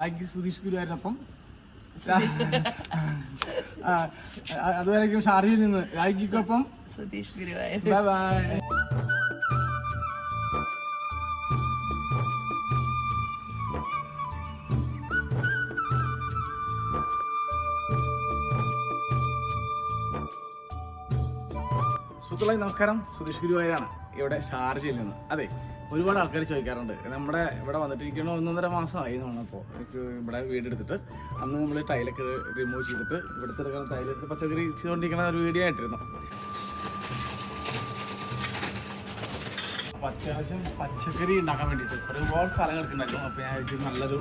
സുധീഷ് ഗുരുവായൂരിനൊപ്പം അതുവരെയും ഷാർജയിൽ നിന്ന് രാജിക്കൊപ്പം സുധീഷ് ഗുരുവായൂർ. Bye bye. സുഹൃത്തുക്കളെ നമസ്കാരം, സുധീഷ് ഗുരുവായൂരാണ് ഇവിടെ ഷാർജയിൽ നിന്ന്. അതെ, ഒരുപാട് ആൾക്കാർ ചോദിക്കാറുണ്ട്. നമ്മുടെ ഇവിടെ വന്നിട്ടിരിക്കണോ 1.5 മാസമായി വന്നപ്പോൾ എനിക്ക് ഇവിടെ വീടെടുത്തിട്ട് അന്ന് നമ്മൾ ടൈലൊക്കെ റിമൂവ് ചെയ്തിട്ട് ഇവിടുത്തെ എടുക്കുന്ന ടൈലെടുത്ത് പച്ചക്കറി ചെയ്തുകൊണ്ടിരിക്കുന്ന ഒരു വീഡിയോ ആയിട്ടിരുന്നു. അപ്പോൾ അത്യാവശ്യം പച്ചക്കറി ഉണ്ടാക്കാൻ വേണ്ടിയിട്ട് ഒരുപാട് സ്ഥലം കിടക്കുന്നുണ്ടായിരുന്നു. അപ്പോൾ ഞാൻ ഇത് നല്ലൊരു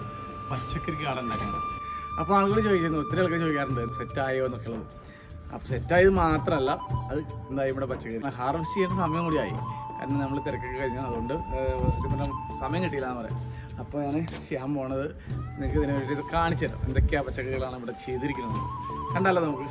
പച്ചക്കറി ഗാർഡൻ ഉണ്ടാക്കുന്നത്. അപ്പോൾ ആളുകൾ ചോദിക്കുന്നു, ഒത്തിരി ആൾക്കാർ ചോദിക്കാറുണ്ട് സെറ്റായോ എന്നൊക്കെ ഉള്ളത്. അപ്പോൾ സെറ്റായത് മാത്രമല്ല, അത് എന്താ ഇവിടെ പച്ചക്കറി ഹാർവെസ്റ്റ് ചെയ്യുന്ന സമയം കൂടിയായി. കാരണം നമ്മൾ തിരക്കൊക്കെ കഴിഞ്ഞാൽ അതുകൊണ്ട് സമയം കിട്ടിയില്ല എന്ന് പറയാം. അപ്പോൾ ഞാൻ ചെയ്യാൻ പോണത് നിങ്ങൾക്ക് ഇതിനെ വേണ്ടി ഇത് കാണിച്ചു തരാം. എന്തൊക്കെയാണ് പച്ചക്കറികളാണ് ഇവിടെ ചെയ്തിരിക്കുന്നത് കണ്ടാലോ നമുക്ക്.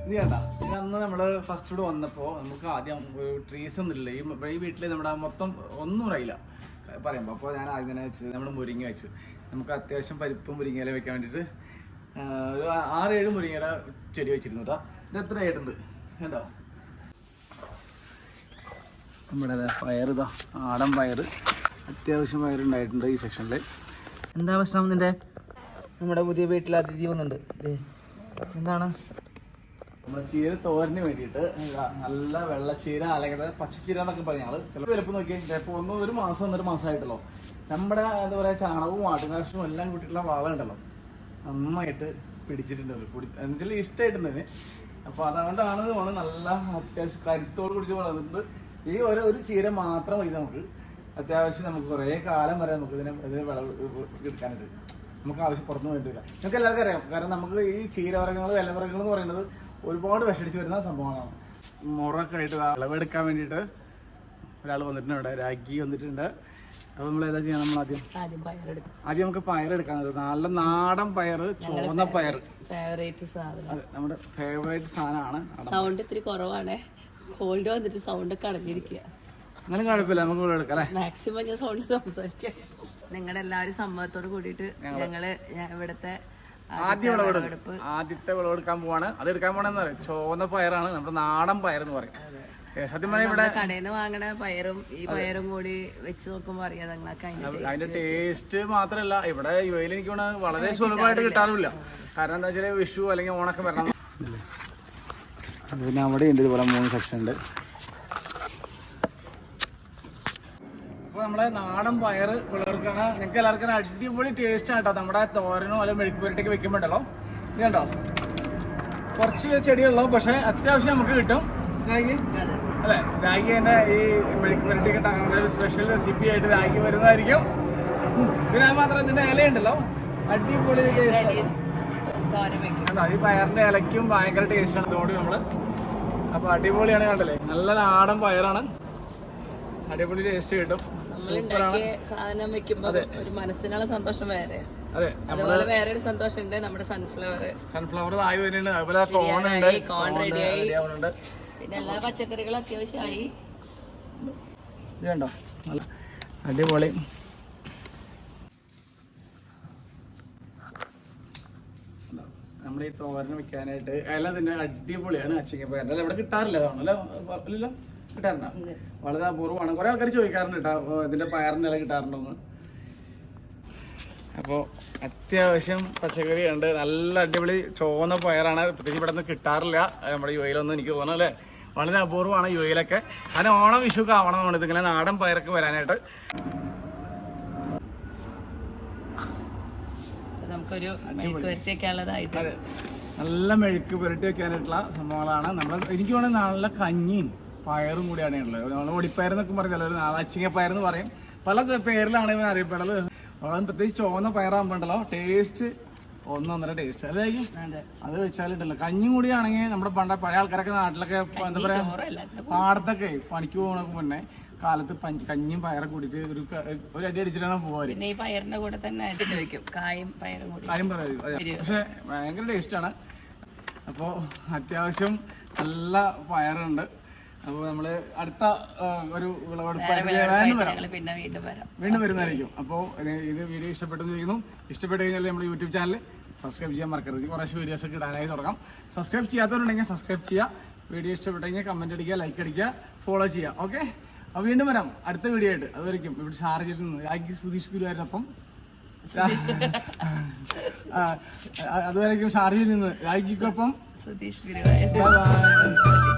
ഇത് വേണ്ട, ഇതന്ന് നമ്മൾ ഫസ്റ്റ് ഇവിടെ വന്നപ്പോൾ നമുക്ക് ആദ്യം ഒരു ട്രീസ് ഒന്നുമില്ല. ഈ വീട്ടിൽ നമ്മുടെ മൊത്തം ഒന്നും അറിയില്ല പറയുമ്പോൾ. അപ്പോൾ ഞാൻ ആദ്യം തന്നെ വെച്ചത് നമ്മൾ മുരിങ്ങ വെച്ച് നമുക്ക് അത്യാവശ്യം പരിപ്പും മുരിങ്ങയില വെക്കാൻ വേണ്ടിയിട്ട് ഒരു 6-7 മുരിങ്ങയുടെ ചെടി വെച്ചിരുന്നു കേട്ടോ. ഇത് എത്ര ആയിട്ടുണ്ട് കേട്ടോ. നമ്മുടെ പയർ, ഇതാ ആടൻ പയർ, അത്യാവശ്യം പയറുണ്ടായിട്ടുണ്ട് ഈ സെക്ഷനിൽ. എന്താ പ്രശ്നം? നിൻ്റെ നമ്മുടെ പുതിയ വീട്ടിൽ അതിഥി വന്നിട്ടുണ്ട്. എന്താണ്? നമ്മുടെ ചീര തോരന് വേണ്ടിയിട്ട് നല്ല വെള്ളച്ചീര അല്ലെങ്കിൽ പച്ചച്ചീര എന്നൊക്കെ പറഞ്ഞാൽ ചിലപ്പോൾ വലുപ്പം നോക്കിയാൽ ഇപ്പോൾ 1 മാസം 1.5 മാസമായിട്ടല്ലോ നമ്മുടെ എന്താ പറയുക ചാണകവും ആട്ടുകാഷ്ടവും എല്ലാം കൂട്ടിയിട്ടുള്ള വളം ഉണ്ടല്ലോ നന്നായിട്ട് പിടിച്ചിട്ടുണ്ടല്ലോ. എന്നുവെച്ചാൽ ഇഷ്ടമായിട്ടുണ്ടതിന്. അപ്പോൾ അതുകൊണ്ടാണ് നല്ല അത്യാവശ്യം കരുത്തോട് പിടിച്ച് വളർന്നിട്ടുണ്ട്. ഈ ഒരു ചീര മാത്രം മതി നമുക്ക്. അത്യാവശ്യം നമുക്ക് കുറേ കാലം വരെ നമുക്ക് ഇതിനെ വിളവ് എടുക്കാനായിട്ട് നമുക്ക് ആവശ്യം പുറത്തു വേണ്ടിയില്ല. നമുക്ക് എല്ലാവർക്കും അറിയാം. കാരണം നമുക്ക് ഈ ചീരവർഗ്ഗങ്ങൾ വിലവർഗ്ഗങ്ങൾ എന്ന് പറയുന്നത് ഒരുപാട് വിഷടിച്ച് വരുന്ന സംഭവങ്ങളാണ്. മുറൊക്കെ ആയിട്ട് വിളവെടുക്കാൻ വേണ്ടിയിട്ട് ഒരാൾ വന്നിട്ടുണ്ട്. ഇവിടെ രാഗി വന്നിട്ടുണ്ട്. അപ്പോൾ നമ്മൾ ഏതാ ചെയ്യാൻ? നമ്മൾ ആദ്യം നമുക്ക് പയറെടുക്കാൻ. നല്ല നാടൻ പയർ, ചുവന്ന പയർ, അതെ നമ്മുടെ ഫേവറേറ്റ് സാധനമാണ്. സൗണ്ട് ഇത്തിരി കുറവാണ്, കോൾഡ് വന്നിട്ട് സൗണ്ട് ഒക്കെ അടഞ്ഞിരിക്കുക. അങ്ങനെ കുഴപ്പമില്ല, നമുക്ക് ഇവിടെ എടുക്കാം അല്ലേ. മാക്സിമം ഞാൻ സൗണ്ട് സംസാരിക്കാം. നിങ്ങളുടെ എല്ലാവരും സമ്മതത്തോട് കൂടിയിട്ട് ഞങ്ങള് ഇവിടുത്തെ ആദ്യത്തെ വിളവെടുക്കാൻ പോവാണ്. അത് എടുക്കാൻ പോണെന്ന് പറയും ചുവന്ന പയറാണ്, നമ്മുടെ നാടൻ പയർ എന്ന് പറയും. സത്യം പറഞ്ഞാൽ ഇവിടെ കടയിൽ നിന്ന് വാങ്ങണ പയറും ഈ പയറും കൂടി വെച്ച് നോക്കുമ്പോ അറിയാം അതിന്റെ ടേസ്റ്റ് മാത്രമല്ല ഇവിടെ യുഎയിൽ എനിക്ക് വളരെ സുലഭമായിട്ട് കിട്ടാറുമില്ല. കാരണം എന്താ വെച്ചാൽ വിഷു അല്ലെങ്കിൽ ഓണൊക്കെ വരണം. പിന്നെ അവിടെ ഉണ്ട് ഇതുപോലെ 3 സെക്ഷൻ ഉണ്ട്. അപ്പോൾ നമ്മളെ നാടൻ പയർ പിള്ളേർക്കാണ്. നിങ്ങൾക്ക് എല്ലാവർക്കും അടിപൊളി ടേസ്റ്റ് ആണ് കേട്ടോ. നമ്മുടെ തോരനോ അല്ലെങ്കിൽ മെഴുക്ക് പുരട്ടിയൊക്കെ വെക്കുമ്പോണ്ടല്ലോ ഇത് കണ്ടോ, കുറച്ച് ചെടിയുള്ളൂ പക്ഷെ അത്യാവശ്യം നമുക്ക് കിട്ടും. രാഗി അല്ലേ, രാഗി തന്നെ ഈ മെഴുക്ക് പുരട്ടിയൊക്കെ ഉണ്ടാക്കുന്ന ഒരു സ്പെഷ്യൽ റെസിപ്പി ആയിട്ട് രാഗി വരുന്നതായിരിക്കും. പിന്നെ അത് മാത്രം ഇതിന്റെ ഇലയുണ്ടല്ലോ അടിപൊളി ടേസ്റ്റ് കണ്ടോ. ഈ പയറിന്റെ ഇലയ്ക്കും ഭയങ്കര ടേസ്റ്റാണ് ഇതോട് നമ്മള്. അപ്പൊ അടിപൊളിയാണ് കണ്ടല്ലേ, നല്ല നാടൻ പയറാണ്, അടിപൊളി ടേസ്റ്റ് കിട്ടും. സാധനം വെക്കുമ്പോ ഒരു മനസ്സിനുള്ള സന്തോഷം വേറെ. അതെ, അതുപോലെ വേറെ ഒരു സന്തോഷം ഉണ്ട്. നമ്മുടെ സൺഫ്ലവർ ആയി വരുന്നുണ്ട്. അതുപോലെ കോൺ റെഡിയായി. പിന്നെ എല്ലാ പച്ചക്കറികളും അത്യാവശ്യമായി. ഇത് കണ്ടോ, നല്ല അടിപൊളി. നമ്മുടെ ഈ തോരന് വെക്കാനായിട്ട് എല്ലാം തന്നെ അടിപൊളിയാണ്. അച്ചിങ്ങപ്പയറിന്റെ ഇവിടെ കിട്ടാറില്ല, അതാണല്ലോ ഇല്ലല്ലോ, കിട്ടാറുണ്ടോ? വളരെ അപൂർവമാണ്. കുറെ ആൾക്കാർ ചോദിക്കാറുണ്ട് കേട്ടോ ഇതിന്റെ പയറിന്റെ ഇല കിട്ടാറുണ്ടോന്ന്. അപ്പോൾ അത്യാവശ്യം പച്ചക്കറി ഉണ്ട്, നല്ല അടിപൊളി ചുവന്ന പയറാണ്. പ്രത്യേകിച്ച് ഇവിടെ നിന്ന് കിട്ടാറില്ല നമ്മുടെ യുഎയിലൊന്നും, എനിക്ക് തോന്നുന്നു അല്ലേ. വളരെ അപൂർവമാണ് യുഎയിലൊക്കെ. അതിന് ഓണം വിഷുക്ക് ആവണമെന്നാണ് ഇതിങ്ങനെ നാടൻ പയറൊക്കെ വരാനായിട്ട്. നമുക്കൊരു മെഴുക്ക് പുരട്ടിയൊക്കെയുള്ളതായിട്ട്, അതെ, നല്ല മെഴുക്ക് പുരട്ടി വെക്കാനായിട്ടുള്ള സംഭവങ്ങളാണ്. നമ്മൾ എനിക്ക് വേണമെങ്കിൽ നല്ല കഞ്ഞിയും പയറും കൂടിയാണ് ഉള്ളത്. നമ്മൾ ഒടിപ്പയറെന്നൊക്കെ പറയും, ചിലർ അച്ചിങ്ങപ്പയറെന്ന് പറയും, പല പേരിലാണ് ഇവൻ അറിയപ്പെടുന്നത്. പ്രത്യേകിച്ച് ചുവന്ന പയറാകുമ്പോണ്ടല്ലോ ടേസ്റ്റ് 1-1.5 ടേസ്റ്റ് അല്ലായിരിക്കും. അത് വെച്ചാലിട്ടല്ലോ കഞ്ഞിയും കൂടി ആണെങ്കിൽ നമ്മുടെ പഴയ ആൾക്കാരൊക്കെ നാട്ടിലൊക്കെ എന്താ പറയാ പാടത്തൊക്കെ പണിക്ക് പോകുന്നതിന് മുന്നേ കാലത്ത് കഞ്ഞിയും പയറൊക്കെ കൂടിയിട്ട് ഒരു അടി അടിച്ചിട്ടാണ് പോവാറ്. പിന്നെ ഈ പയറിന്റെ കൂടെ തന്നെ കായും പയറും കൂടി പക്ഷെ ഭയങ്കര ടേസ്റ്റാണ്. അപ്പോൾ അത്യാവശ്യം നല്ല പയറുണ്ട്. അപ്പോൾ നമ്മൾ അടുത്ത ഒരു വിളവെടുപ്പ് വീണ്ടും വരുന്നതായിരിക്കും. അപ്പോൾ ഇത് വീഡിയോ ഇഷ്ടപ്പെട്ടെന്ന് ചോദിക്കുന്നു. ഇഷ്ടപ്പെട്ട് കഴിഞ്ഞാൽ നമ്മുടെ യൂട്യൂബ് ചാനൽ സബ്സ്ക്രൈബ് ചെയ്യാൻ മറക്കരുത്. കുറച്ച് വീഡിയോസൊക്കെ ഇടാനായി തുടങ്ങാം. സബ്സ്ക്രൈബ് ചെയ്യാത്തവരുണ്ടെങ്കിൽ സബ്സ്ക്രൈബ് ചെയ്യുക. വീഡിയോ ഇഷ്ടപ്പെട്ടെങ്കിൽ കമൻറ്റ് അടിക്കുക, ലൈക്ക് അടിക്കുക, ഫോളോ ചെയ്യുക. ഓക്കെ, അപ്പോൾ വീണ്ടും വരാം അടുത്ത വീഡിയോ ആയിട്ട്. അതുവരെയ്ക്കും ഇവിടെ ഷാർജയിൽ നിന്ന് സുധീഷ് ഗുരുവായൂരിനൊപ്പം അതുവരെയ്ക്കും ഷാർജയിൽ നിന്ന് രാജിക്കൊപ്പം സുധീഷ് ഗുരുവായൂർ.